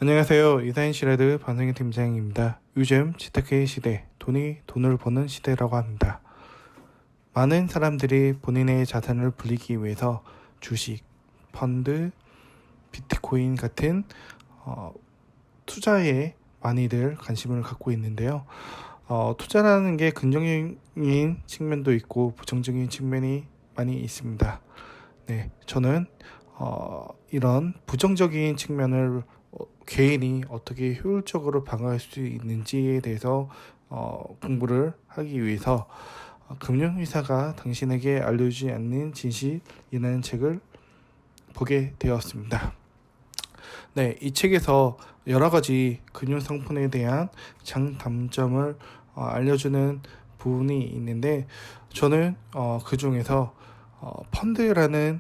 안녕하세요. 이사인시레드 반성의 팀장입니다. 요즘 재테크의 시대, 돈이 돈을 버는 시대라고 합니다. 많은 사람들이 본인의 자산을 불리기 위해서 주식, 펀드, 비트코인 같은 투자에 많이들 관심을 갖고 있는데요. 투자라는 게 긍정적인 측면도 있고 부정적인 측면이 많이 있습니다. 네, 저는 이런 부정적인 측면을 개인이 어떻게 효율적으로 방어할 수 있는지에 대해서 공부를 하기 위해서 금융의사가 당신에게 알려주지 않는 진실이라는 책을 보게 되었습니다. 네, 이 책에서 여러 가지 금융상품에 대한 장단점을 알려주는 부분이 있는데 저는 그 중에서 펀드라는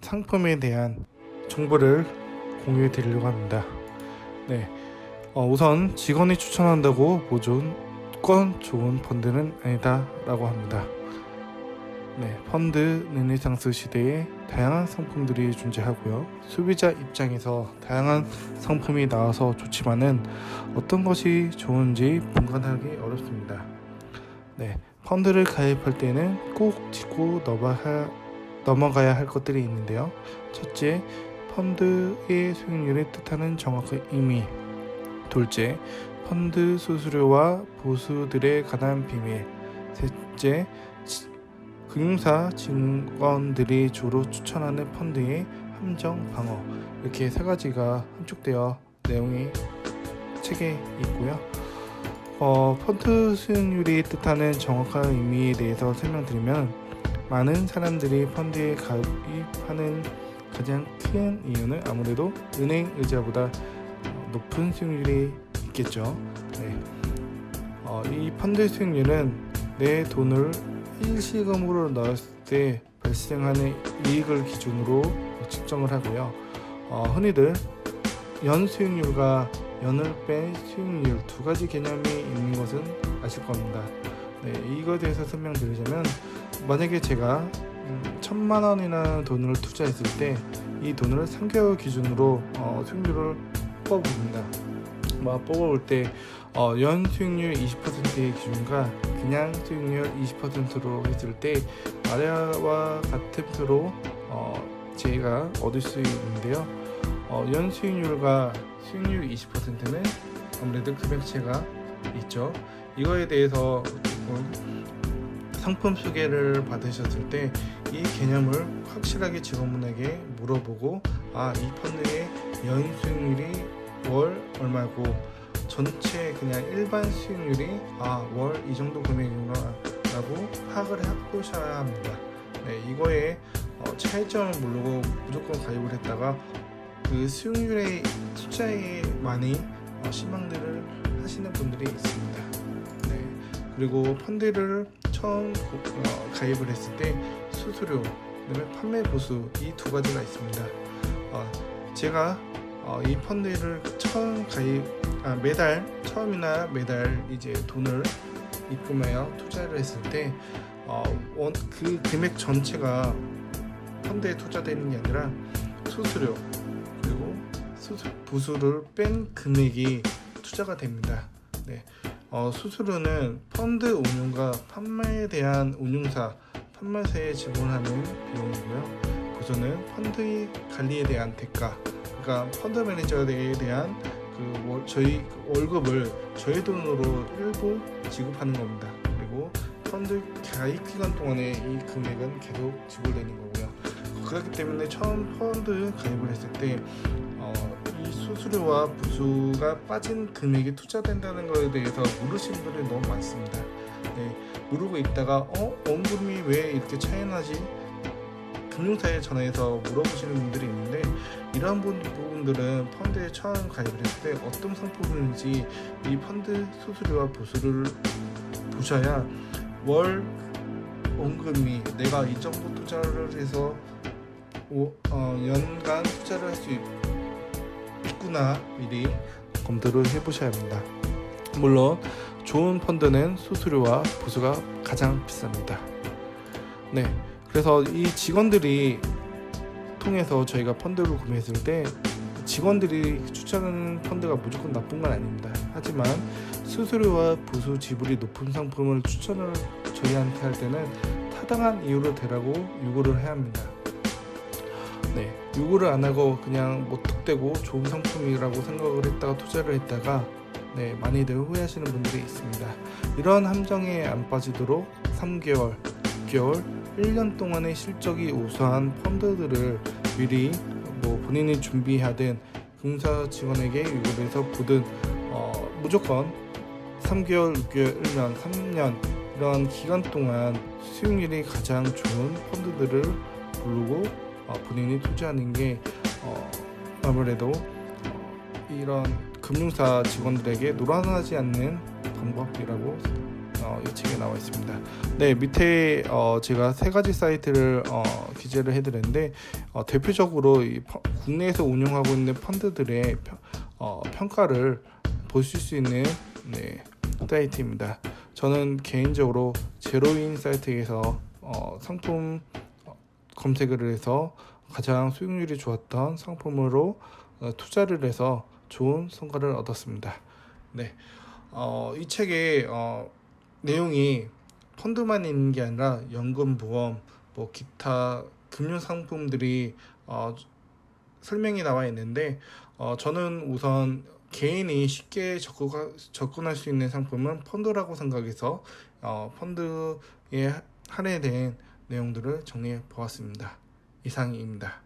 상품에 대한 정보를 공유해 드리려고 합니다. 네, 우선 직원이 추천한다고 무조건 좋은 펀드는 아니다 라고 합니다. 네, 펀드 르네상스 시대에 다양한 상품들이 존재하고요. 소비자 입장에서 다양한 상품이 나와서 좋지만은 어떤 것이 좋은지 분간하기 어렵습니다. 네, 펀드를 가입할 때는 꼭 짚고 넘어가야 할 것들이 있는데요. 첫째, 펀드의 수익률을 뜻하는 정확한 의미. 둘째, 펀드 수수료와 보수들에 관한 비밀. 셋째, 금융사 직원들이 주로 추천하는 펀드의 함정 방어. 이렇게 세 가지가 함축되어 내용이 책에 있고요. 펀드 수익률이 뜻하는 정확한 의미에 대해서 설명드리면 많은 사람들이 펀드에 가입하는 가장 큰 이유는 아무래도 은행 이자보다 높은 수익률이 있겠죠. 네. 이 펀드 수익률은 내 돈을 일시금으로 넣었을 때 발생하는 이익을 기준으로 측정을 하고요. 흔히들 연 수익률과 연을 뺀 수익률 두 가지 개념이 있는 것은 아실 겁니다. 네, 이거에 대해서 설명드리자면 만약에 제가 1,000만 원이나 돈을 투자했을 때 이 돈을 3개월 기준으로 수익률을 뽑아봅니다. 뽑아볼 때 연 수익률 20%의 기준과 그냥 수익률 20%로 했을 때 아래와 같은 표로 제가 얻을 수 있는데요. 연 수익률과 수익률 20%는 아무래도 금액차가 있죠. 이거에 대해서 상품 소개를 받으셨을 때 이 개념을 확실하게 직원분에게 물어보고 이 펀드의 연 수익률이 월 얼마고 전체 그냥 일반 수익률이 월 이 정도 금액이구나 라고 파악을 해보셔야 합니다. 네, 이거에 차이점을 모르고 무조건 가입을 했다가 그 수익률의 숫자에 많이 실망들을 하시는 분들이 있습니다. 네, 그리고 펀드를 처음 가입을 했을 때 수수료, 그다음에 판매 보수 이 두 가지가 있습니다. 제가 이 펀드를 처음 매달 처음이나 매달 이제 돈을 입금하여 투자를 했을 때 그 금액 전체가 펀드에 투자되는 게 아니라 수수료 그리고 보수를 뺀 금액이 투자가 됩니다. 네, 수수료는 펀드 운용과 판매에 대한 운용사 판매사에 지불하는 비용이고요. 보수는 펀드 관리에 대한 대가, 그러니까 펀드 매니저에 대한 저희 월급을 저희 돈으로 일부 지급하는 겁니다. 그리고 펀드 가입 기간 동안에 이 금액은 계속 지불되는 거고요. 그렇기 때문에 처음 펀드 가입을 했을 때 이 수수료와 보수가 빠진 금액이 투자된다는 것에 대해서 모르시는 분들이 너무 많습니다. 네, 모르고 있다가 원금이 왜 이렇게 차이 나지? 금융사에 전화해서 물어보시는 분들이 있는데 이러한 부분들은 펀드에 처음 가입을 했을 때 어떤 상품인지 이 펀드 수수료와 보수를 보셔야 월 원금이 내가 이 정도 투자를 해서 연간 투자를 할 수 있구나 미리 검토를 해보셔야 합니다. 물론 좋은 펀드는 수수료와 보수가 가장 비쌉니다. 네, 그래서 이 직원들이 통해서 저희가 펀드를 구매했을 때 직원들이 추천하는 펀드가 무조건 나쁜 건 아닙니다. 하지만 수수료와 보수 지불이 높은 상품을 추천을 저희한테 할 때는 타당한 이유로 대라고 요구를 해야 합니다. 네, 요구를 안 하고 그냥 뭐 툭대고 좋은 상품이라고 생각을 했다가 투자를 했다가 네, 많이들 후회하시는 분들이 있습니다. 이런 함정에 안 빠지도록 3개월, 6개월, 1년 동안의 실적이 우수한 펀드들을 미리 뭐 본인이 준비하든 공사 직원에게 요구를 해서 보든 무조건 3개월, 6개월, 1년, 3년 이런 기간 동안 수익률이 가장 좋은 펀드들을 고르고 본인이 투자하는 게 아무래도 이런 금융사 직원들에게 노란하지 않는 방법이라고 이 책에 나와 있습니다. 네, 밑에 제가 세 가지 사이트를 기재를 해드렸는데 대표적으로 국내에서 운영하고 있는 펀드들의 평가를 보실 수 있는 네, 사이트입니다. 저는 개인적으로 제로인 사이트에서 상품 검색을 해서 가장 수익률이 좋았던 상품으로 투자를 해서 좋은 성과를 얻었습니다. 네, 이 책의 내용이 펀드만 있는 게 아니라 연금, 보험, 뭐 기타 금융 상품들이 설명이 나와 있는데 저는 우선 개인이 쉽게 접근할 수 있는 상품은 펀드라고 생각해서 펀드에 할애된 내용들을 정리해 보았습니다. 이상입니다.